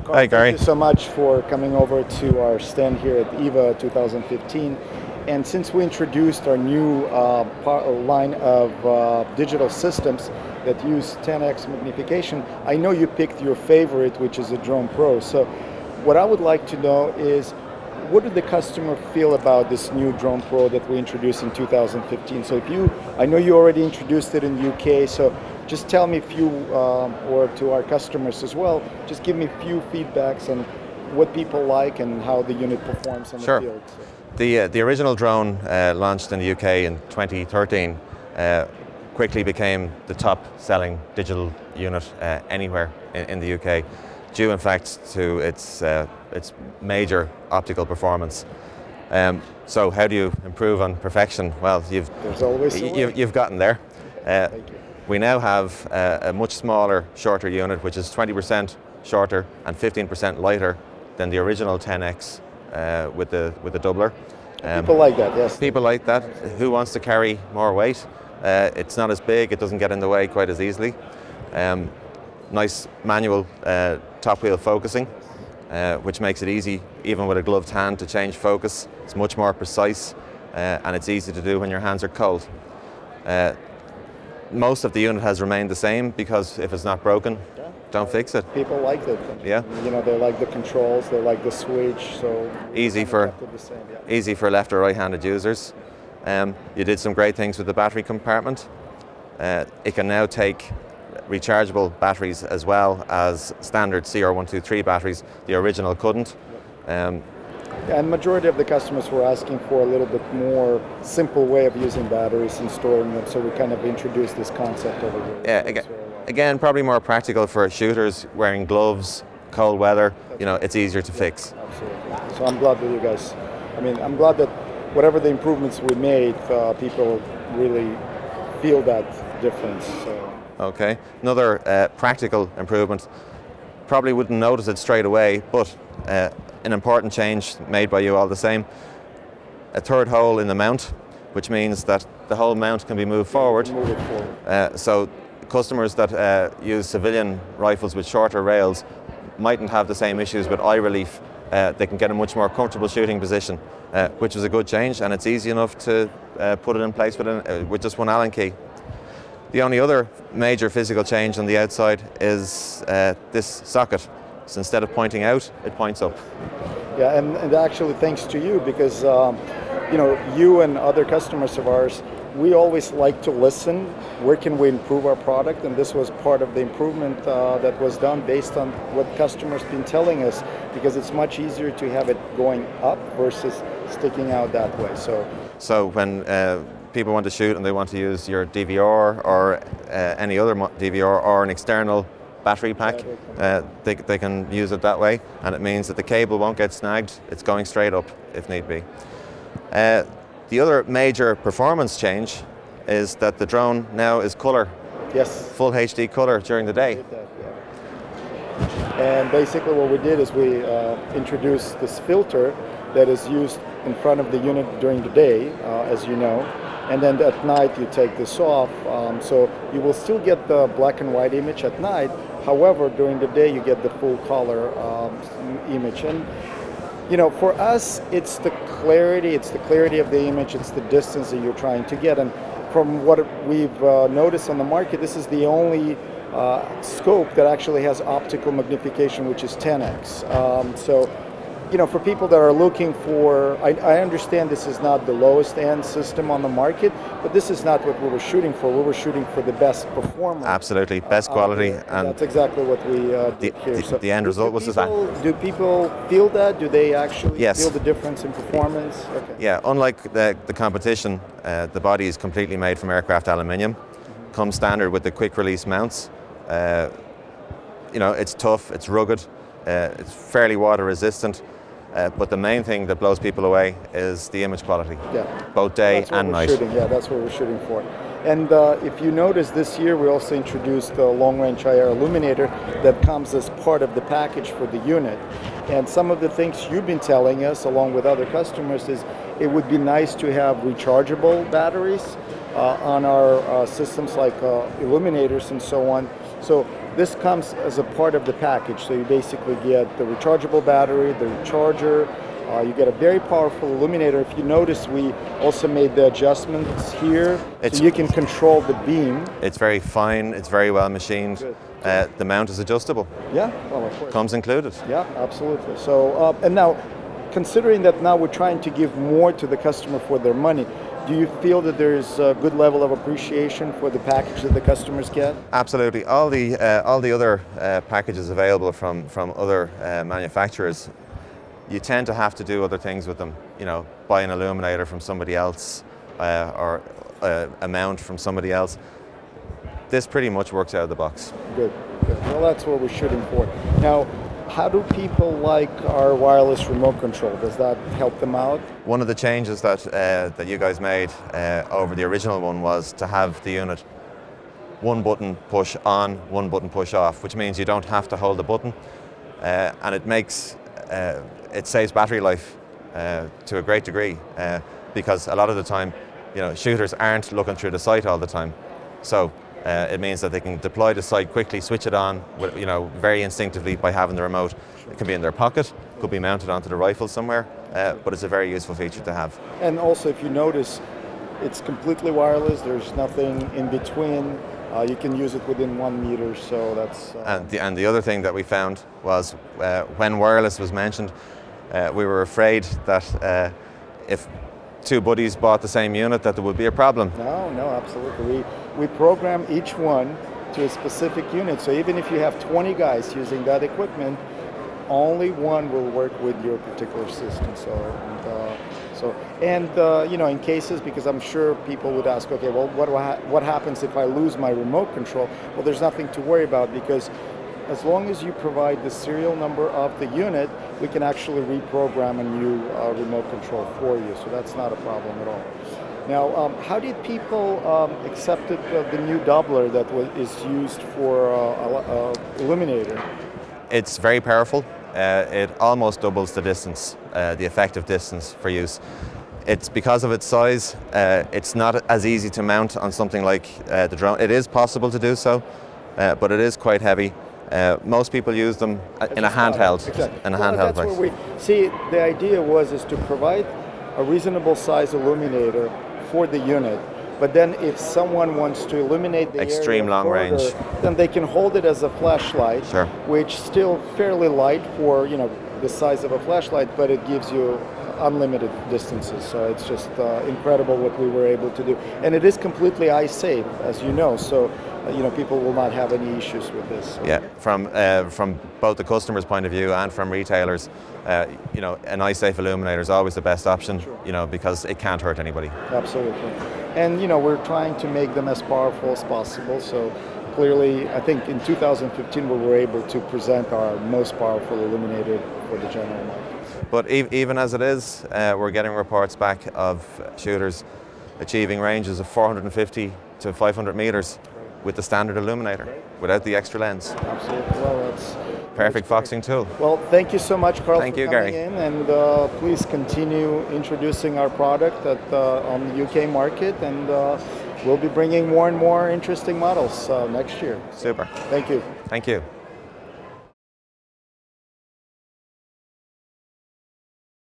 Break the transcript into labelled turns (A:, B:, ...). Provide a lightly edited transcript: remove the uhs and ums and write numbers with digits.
A: Hi, Gary.
B: Thank you so much for coming over to our stand here at IWA 2015. And since we introduced our new line of digital systems that use 10x magnification, I know you picked your favorite, which is a Drone Pro. So what I would like to know is, what did the customer feel about this new Drone Pro that we introduced in 2015? So I know you already introduced it in the UK, so just tell me a few, or to our customers as well, just give me a few feedbacks on what people like and how the unit performs in the field.
A: The original drone launched in the UK in 2013 quickly became the top selling digital unit anywhere in the UK, due in fact to its major optical performance. So how do you improve on perfection? Well, you've gotten there.
B: Thank you.
A: We now have a much smaller, shorter unit, which is 20% shorter and 15% lighter than the original 10X with the doubler.
B: People like that, yes.
A: People like that. Who wants to carry more weight? It's not as big, it doesn't get in the way quite as easily. Nice manual top wheel focusing, which makes it easy, even with a gloved hand, to change focus. It's much more precise, and it's easy to do when your hands are cold. Most of the unit has remained the same, because if it's not broken, don't fix it.
B: People like it.
A: Yeah.
B: You know, they like the controls, they like the switch, so
A: easy for left or right-handed users. You did some great things with the battery compartment. It can now take rechargeable batteries as well as standard CR123 batteries. The original couldn't.
B: And majority of the customers were asking for a little bit more simple way of using batteries and storing them, so we kind of introduced this concept over here.
A: Yeah, again, probably more practical for shooters wearing gloves, cold weather. You know, it's easier to fix.
B: Absolutely. So I'm glad that you guys, I'm glad that whatever the improvements we made, people really feel that difference. So.
A: Okay, another practical improvement. Probably wouldn't notice it straight away, but an important change made by you all the same. A third hole in the mount, which means that the whole mount can be moved forward.
B: Move it forward.
A: So customers that use civilian rifles with shorter rails mightn't have the same issues with eye relief. They can get a much more comfortable shooting position, which is a good change, and it's easy enough to put it in place with just one Allen key. The only other major physical change on the outside is this socket. So instead of pointing out, it points up.
B: Yeah, and actually thanks to you, because you know, you and other customers of ours, we always like to listen. Where can we improve our product? And this was part of the improvement that was done based on what customers been telling us, because it's much easier to have it going up versus sticking out that way.
A: So when people want to shoot and they want to use your DVR or any other DVR or an external battery pack, they can use it that way, and it means that the cable won't get snagged. It's going straight up if need be. The other major performance change is that the drone now is color.
B: Yes.
A: Full HD color during the day.
B: And basically what we did is we introduced this filter that is used in front of the unit during the day, as you know, and then at night you take this off, so you will still get the black and white image at night. However, during the day you get the full color image. And you know, for us, it's the clarity of the image, it's the distance that you're trying to get. And from what we've noticed on the market, this is the only scope that actually has optical magnification, which is 10x. So, you know, for people that are looking for, I understand this is not the lowest end system on the market, but this is not what we were shooting for. We were shooting for the best performance.
A: Absolutely, best quality.
B: And that's exactly what we did here. So
A: the end result was that.
B: Do people feel that? Do they actually
A: Yes.
B: feel the difference in performance? Okay.
A: Yeah, unlike the competition, the body is completely made from aircraft aluminium. Comes standard with the quick release mounts. You know, it's tough, it's rugged, it's fairly water resistant. But the main thing that blows people away is the image quality, both day and night.
B: Yeah, that's what we're shooting for. And if you notice, this year we also introduced a long-range IR illuminator that comes as part of the package for the unit. And some of the things you've been telling us, along with other customers, is it would be nice to have rechargeable batteries on our systems, like illuminators and so on. So this comes as a part of the package. So you basically get the rechargeable battery, the charger, you get a very powerful illuminator. If you notice, we also made the adjustments here, so you can control the beam.
A: It's very fine, it's very well machined. The mount is adjustable.
B: Yeah, well, of course.
A: Comes included.
B: Yeah, absolutely. So, and now, considering that now we're trying to give more to the customer for their money, do you feel that there's a good level of appreciation for the package that the customers get?
A: Absolutely. All the other packages available from other manufacturers, you tend to have to do other things with them. You know, buy an illuminator from somebody else or a mount from somebody else. This pretty much works out of the box.
B: Good, good. Well, that's what we're shooting for. Now, how do people like our wireless remote control? Does that help them out?
A: One of the changes that you guys made over the original one was to have the unit one button push on, one button push off, which means you don't have to hold the button, and it makes it saves battery life to a great degree, because a lot of the time, you know, shooters aren't looking through the sight all the time. So it means that they can deploy the sight quickly, switch it on, you know, very instinctively by having the remote. It can be in their pocket, could be mounted onto the rifle somewhere, but it's a very useful feature to have.
B: And also, if you notice, it's completely wireless. There's nothing in between. You can use it within 1 meter, so that's...
A: And the other thing that we found was when wireless was mentioned, we were afraid that if two buddies bought the same unit, that there would be a problem.
B: No, absolutely. We program each one to a specific unit, so even if you have 20 guys using that equipment, only one will work with your particular system. You know, in cases, because I'm sure people would ask, okay, well, what happens if I lose my remote control? Well, there's nothing to worry about, because as long as you provide the serial number of the unit, we can actually reprogram a new remote control for you. So that's not a problem at all. Now, how did people accept the new doubler that is used for illuminator?
A: It's very powerful. It almost doubles the distance, the effective distance for use. It's because of its size, it's not as easy to mount on something like the drone. It is possible to do so, but it is quite heavy. Most people use them in a handheld.
B: Exactly.
A: In a handheld
B: that's where we see the idea is to provide a reasonable size illuminator for the unit. But then if someone wants to illuminate the
A: extreme long range,
B: then they can hold it as a flashlight,
A: sure,
B: which still fairly light for, you know, the size of a flashlight, but it gives you unlimited distances. So it's just incredible what we were able to do. And it is completely eye safe, as you know, so you know, people will not have any issues with this. So.
A: Yeah, from both the customer's point of view and from retailers, you know, an eye safe illuminator is always the best option, sure, you know, because it can't hurt anybody.
B: Absolutely. And you know, we're trying to make them as powerful as possible. So clearly, I think in 2015 we were able to present our most powerful illuminator for the general market.
A: But even as it is, we're getting reports back of shooters achieving ranges of 450 to 500 meters with the standard illuminator, without the extra lens.
B: Absolutely. Well, that's
A: perfect foxing tool.
B: Well, thank you so much, Carl,
A: thank
B: for
A: you,
B: coming
A: Gary.
B: in, and please continue introducing our product on the UK market, and we'll be bringing more and more interesting models next year.
A: Super.
B: Thank you.
A: Thank you.